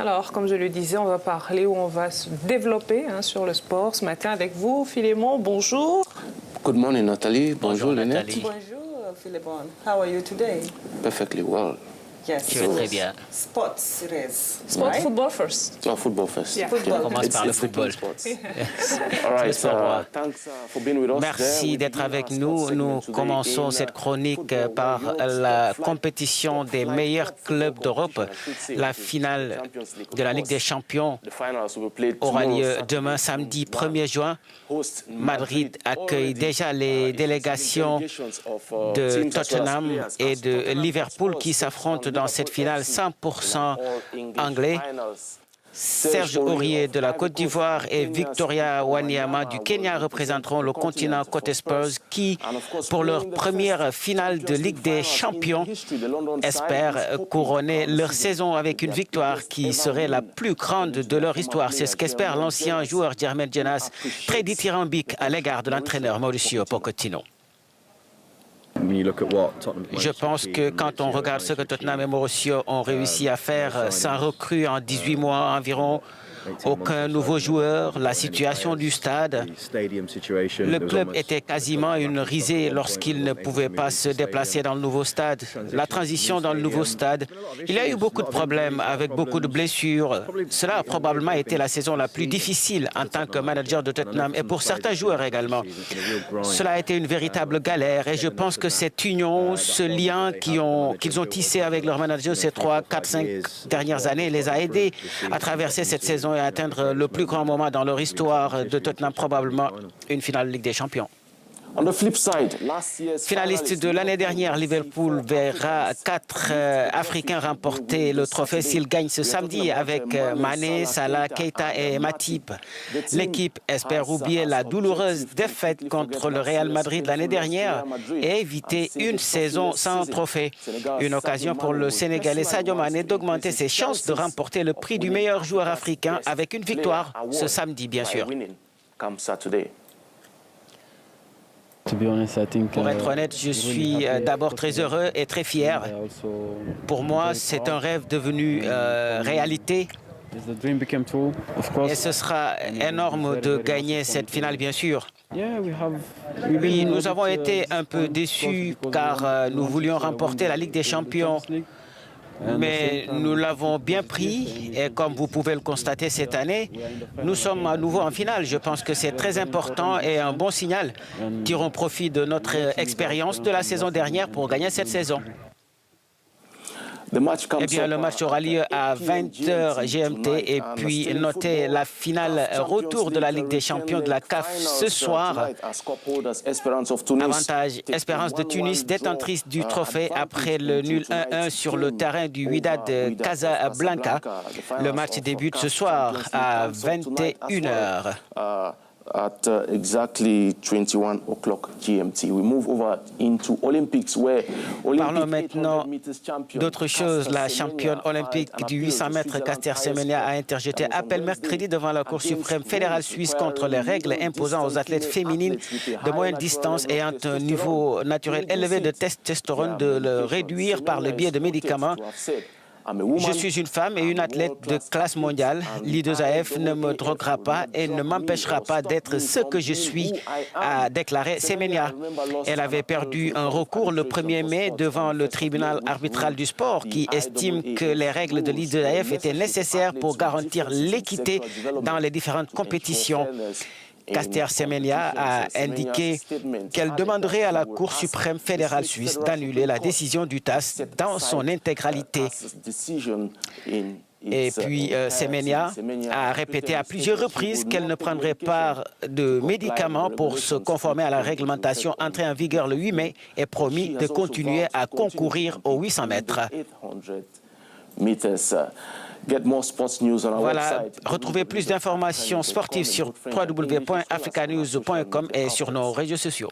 Alors, comme je le disais, on va parler ou on va se développer sur le sport ce matin avec vous. Philémon, bonjour. Good morning, Nathalie. Bonjour, Lynette. Bonjour, Philémon. How are you today? Perfectly well. Yes. Je vais très bien. Sports it is. Sport, right? Football first. Oh, football first. Yeah. On commence par le football. All right, thanks for being with us. Merci d'être avec nous. Nous commençons cette chronique par la compétition des meilleurs clubs d'Europe. La finale de la Ligue des Champions aura lieu demain, samedi 1er juin. Madrid accueille déjà les délégations de Tottenham et de Liverpool qui s'affrontent dans cette finale 100% anglais. Serge Aurier de la Côte d'Ivoire et Victoria Wanyama du Kenya représenteront le continent côté Spurs qui, pour leur première finale de Ligue des Champions, espèrent couronner leur saison avec une victoire qui serait la plus grande de leur histoire. C'est ce qu'espère l'ancien joueur Jermaine Jenas, très dithyrambique à l'égard de l'entraîneur Mauricio Pochettino. Je pense que quand on regarde ce que Tottenham et Mauricio ont réussi à faire sans recrue en 18 mois environ, aucun nouveau joueur, la situation du stade. Le club était quasiment une risée lorsqu'il ne pouvait pas se déplacer dans le nouveau stade. La transition dans le nouveau stade, il y a eu beaucoup de problèmes avec beaucoup de blessures. Cela a probablement été la saison la plus difficile en tant que manager de Tottenham et pour certains joueurs également. Cela a été une véritable galère et je pense que cette union, ce lien qu'ils ont tissé avec leur manager ces 3, 4, 5 dernières années les a aidés à traverser cette saison et à atteindre le plus grand moment dans leur histoire de Tottenham, probablement une finale de Ligue des Champions. Finaliste de l'année dernière, Liverpool verra 4 Africains remporter le trophée s'ils gagnent ce samedi avec Mané, Salah, Keita et Matip. L'équipe espère oublier la douloureuse défaite contre le Real Madrid l'année dernière et éviter une saison sans trophée. Une occasion pour le Sénégalais Sadio Mané d'augmenter ses chances de remporter le prix du meilleur joueur africain avec une victoire ce samedi, bien sûr. Pour être honnête, je suis d'abord très heureux et très fier. Pour moi, c'est un rêve devenu réalité. Et ce sera énorme de gagner cette finale, bien sûr. Oui, nous avons été un peu déçus car nous voulions remporter la Ligue des Champions. Mais nous l'avons bien pris et comme vous pouvez le constater cette année, nous sommes à nouveau en finale. Je pense que c'est très important et un bon signal. Tirons profit de notre expérience de la saison dernière pour gagner cette saison. Eh bien, le match aura lieu à 20h GMT et puis notez la finale retour de la Ligue des Champions de la CAF ce soir. Avantage Espérance de Tunis, détentrice du trophée après le nul 1-1 sur le terrain du Wydad Casablanca. Le match débute ce soir à 21h. At exactly 21 o'clock GMT. We move over into Olympics where Parlons maintenant d'autre chose. La championne olympique du 800 mètres, Caster Semenya, a interjeté appel mercredi devant la Cour suprême fédérale suisse contre les règles imposant aux athlètes féminines de moyenne distance ayant un niveau naturel élevé de testostérone de le réduire par le biais de médicaments. Je suis une femme et une athlète de classe mondiale. L'I2AF ne me droguera pas et ne m'empêchera pas d'être ce que je suis, a déclaré Semenya. Elle avait perdu un recours le 1er mai devant le tribunal arbitral du sport qui estime que les règles de l'I2AF étaient nécessaires pour garantir l'équité dans les différentes compétitions. Caster Semenya a indiqué qu'elle demanderait à la Cour suprême fédérale suisse d'annuler la décision du TAS dans son intégralité. Et puis, Semenya a répété à plusieurs reprises qu'elle ne prendrait pas de médicaments pour se conformer à la réglementation entrée en vigueur le 8 mai et promis de continuer à concourir aux 800 mètres. Voilà, retrouvez plus d'informations sportives sur www.africanews.com et sur nos réseaux sociaux.